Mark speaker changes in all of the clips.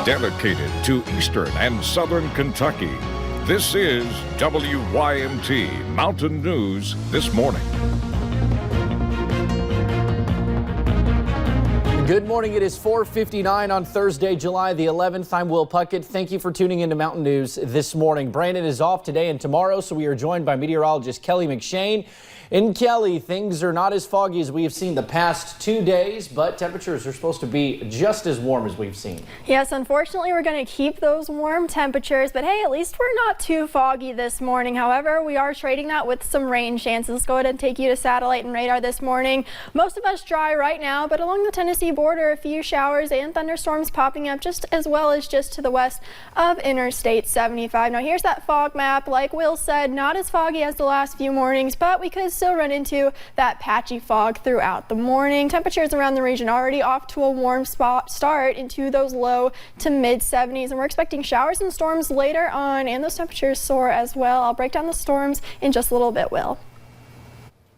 Speaker 1: dedicated to Eastern and Southern Kentucky. This is WYMT Mountain News This Morning.
Speaker 2: Good morning. It is 4:59 on Thursday, July the 11th. I'm Will Puckett. Thank you for tuning into Mountain News This Morning. Brandon is off today and tomorrow, so we are joined by meteorologist Kelly McShane. In Kelly, things are not as foggy as we have seen the past 2 days, but temperatures are supposed to be just as warm as we've seen.
Speaker 3: Yes, unfortunately, we're going to keep those warm temperatures, but hey, at least we're not too foggy this morning. However, we are trading that with some rain chances. Let's go ahead and take you to satellite and radar this morning. Most of us dry right now, but along the Tennessee border, a few showers and thunderstorms popping up just as well as just to the west of Interstate 75. Now, here's that fog map. Like Will said, not as foggy as the last few mornings, but we could still run into that patchy fog throughout the morning. Temperatures around the region already off to a warm start into those low to mid 70s, and we're expecting showers and storms later on, and those temperatures soar as well. I'll break down the storms in just a little bit, Will.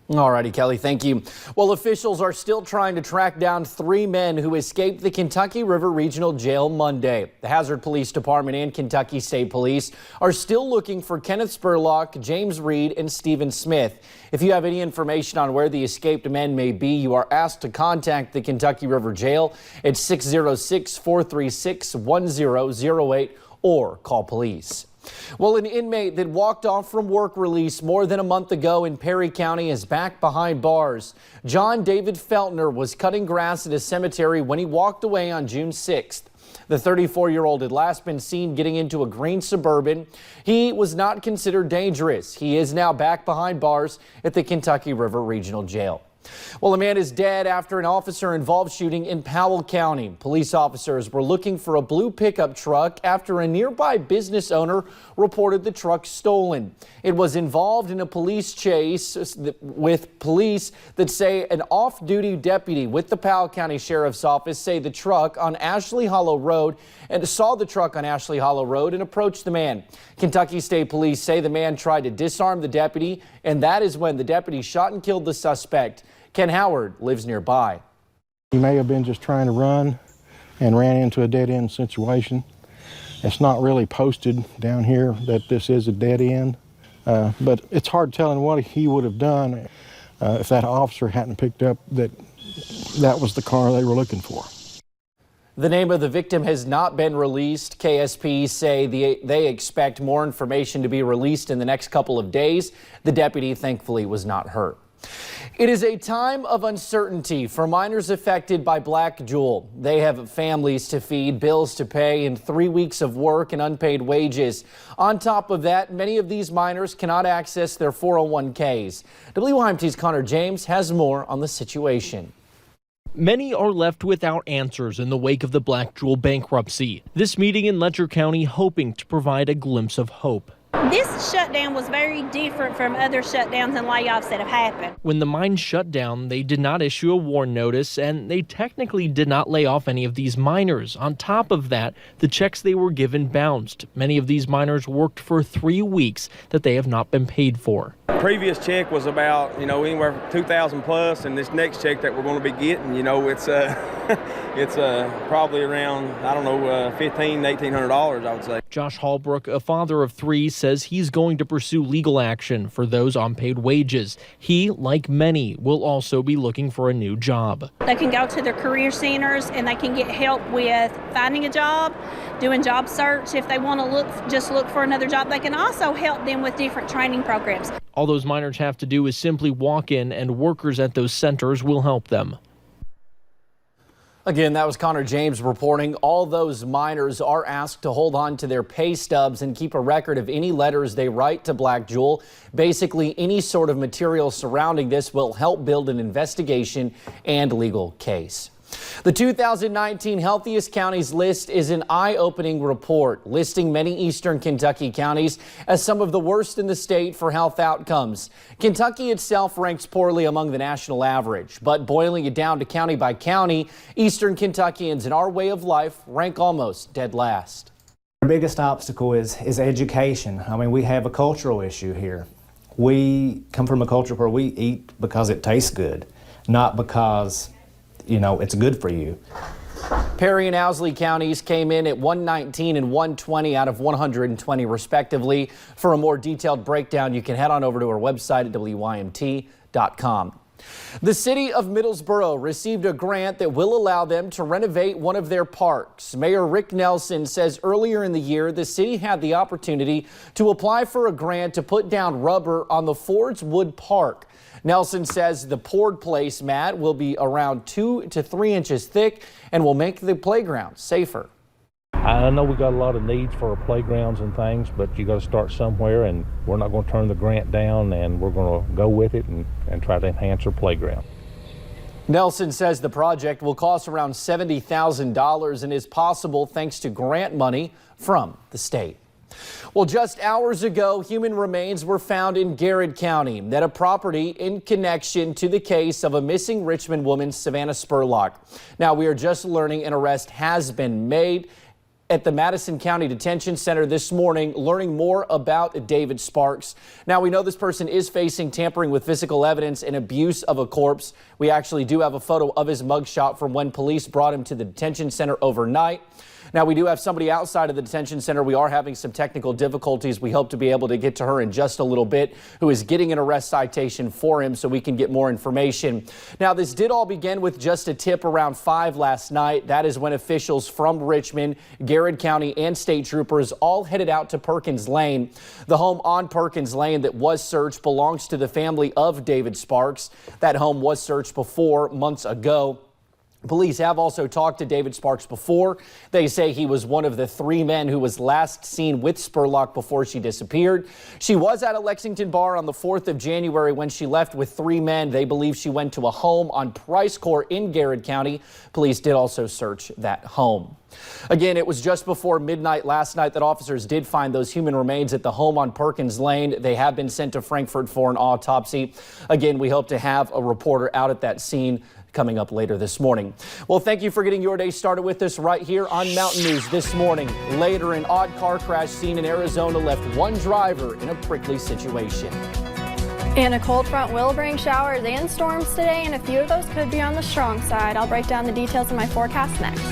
Speaker 2: Alrighty, Kelly, thank you. Well, officials are still trying to track down 3 men who escaped the Kentucky River Regional Jail Monday. The Hazard Police Department and Kentucky State Police are still looking for Kenneth Spurlock, James Reed, and Stephen Smith. If you have any information on where the escaped men may be, you are asked to contact the Kentucky River Jail at 606-436-1008 or call police. Well, an inmate that walked off from work release more than a month ago in Perry County is back behind bars. John David Feltner was cutting grass at a cemetery when he walked away on June 6th. The 34-year-old had last been seen getting into a green Suburban. He was not considered dangerous. He is now back behind bars at the Kentucky River Regional Jail. Well, a man is dead after an officer-involved shooting in Powell County. Police officers were looking for a blue pickup truck after a nearby business owner reported the truck stolen. It was involved in a police chase with police that say an off-duty deputy with the Powell County Sheriff's Office say the truck on Ashley Hollow Road and saw the truck on Ashley Hollow Road and approached the man. Kentucky State Police say the man tried to disarm the deputy, and that is when the deputy shot and killed the suspect. Ken Howard lives nearby.
Speaker 4: He may have been just trying to run and ran into a dead-end situation. It's not really posted down here that this is a dead end, but it's hard telling what he would have done if that officer hadn't picked up that was the car they were looking for.
Speaker 2: The name of the victim has not been released. KSP say they expect more information to be released in the next couple of days. The deputy, thankfully, was not hurt. It is a time of uncertainty for miners affected by Black Jewel. They have families to feed, bills to pay, and 3 weeks of work and unpaid wages. On top of that, many of these miners cannot access their 401ks. WYMT's Connor James has more on the situation.
Speaker 5: Many are left without answers in the wake of the Black Jewel bankruptcy. This meeting in Letcher County hoping to provide a glimpse of hope.
Speaker 6: This shutdown was very different from other shutdowns and layoffs that have happened.
Speaker 5: When the mine shut down, they did not issue a warn notice, and they technically did not lay off any of these miners. On top of that, the checks they were given bounced. Many of these miners worked for 3 weeks that they have not been paid for.
Speaker 7: Previous check was about, anywhere from 2,000 plus, and this next check that we're going to be getting, it's it's probably around, $1,500 to $1,800, I would say.
Speaker 5: Josh Hallbrook, a father of 3, says he's going to pursue legal action for those on paid wages. He, like many, will also be looking for a new job.
Speaker 6: They can go to their career centers and they can get help with finding a job, doing job search. If they want to look for another job, they can also help them with different training programs.
Speaker 5: All those miners have to do is simply walk in, and workers at those centers will help them.
Speaker 2: Again, that was Connor James reporting. All those miners are asked to hold on to their pay stubs and keep a record of any letters they write to Black Jewel. Basically, any sort of material surrounding this will help build an investigation and legal case. The 2019 Healthiest Counties list is an eye-opening report listing many eastern Kentucky counties as some of the worst in the state for health outcomes. Kentucky itself ranks poorly among the national average, but boiling it down to county by county, eastern Kentuckians in our way of life rank almost dead last.
Speaker 8: The biggest obstacle is education. I mean, we have a cultural issue here. We come from a culture where we eat because it tastes good, not because it's good for you.
Speaker 2: Perry and Owsley counties came in at 119 and 120 out of 120 respectively. For a more detailed breakdown, you can head on over to our website at WYMT.com. The city of Middlesboro received a grant that will allow them to renovate one of their parks. Mayor Rick Nelson says earlier in the year, the city had the opportunity to apply for a grant to put down rubber on the Ford's Wood Park. Nelson says the poured place mat will be around 2 to 3 inches thick and will make the playground safer.
Speaker 9: I know we got a lot of needs for our playgrounds and things, but you got to start somewhere, and we're not going to turn the grant down, and we're going to go with it and try to enhance our playground.
Speaker 2: Nelson says the project will cost around $70,000 and is possible thanks to grant money from the state. Well, just hours ago, human remains were found in Garrett County at a property in connection to the case of a missing Richmond woman, Savannah Spurlock. Now, we are just learning an arrest has been made at the Madison County Detention Center this morning, learning more about David Sparks. Now, we know this person is facing tampering with physical evidence and abuse of a corpse. We actually do have a photo of his mugshot from when police brought him to the detention center overnight. Now, we do have somebody outside of the detention center. We are having some technical difficulties. We hope to be able to get to her in just a little bit, who is getting an arrest citation for him so we can get more information. Now, this did all begin with just a tip around 5 last night. That is when officials from Richmond, Garrett County, and state troopers all headed out to Perkins Lane. The home on Perkins Lane that was searched belongs to the family of David Sparks. That home was searched before, months ago. Police have also talked to David Sparks before. They say he was one of the 3 men who was last seen with Spurlock before she disappeared. She was at a Lexington bar on the 4th of January when she left with 3 men. They believe she went to a home on Price Court in Garrett County. Police did also search that home. Again, it was just before midnight last night that officers did find those human remains at the home on Perkins Lane. They have been sent to Frankfurt for an autopsy. Again, we hope to have a reporter out at that scene coming up later this morning. Well, thank you for getting your day started with us right here on Mountain News this morning. Later, an odd car crash seen in Arizona left one driver in a prickly situation.
Speaker 3: And a cold front will bring showers and storms today, and a few of those could be on the strong side. I'll break down the details in my forecast next.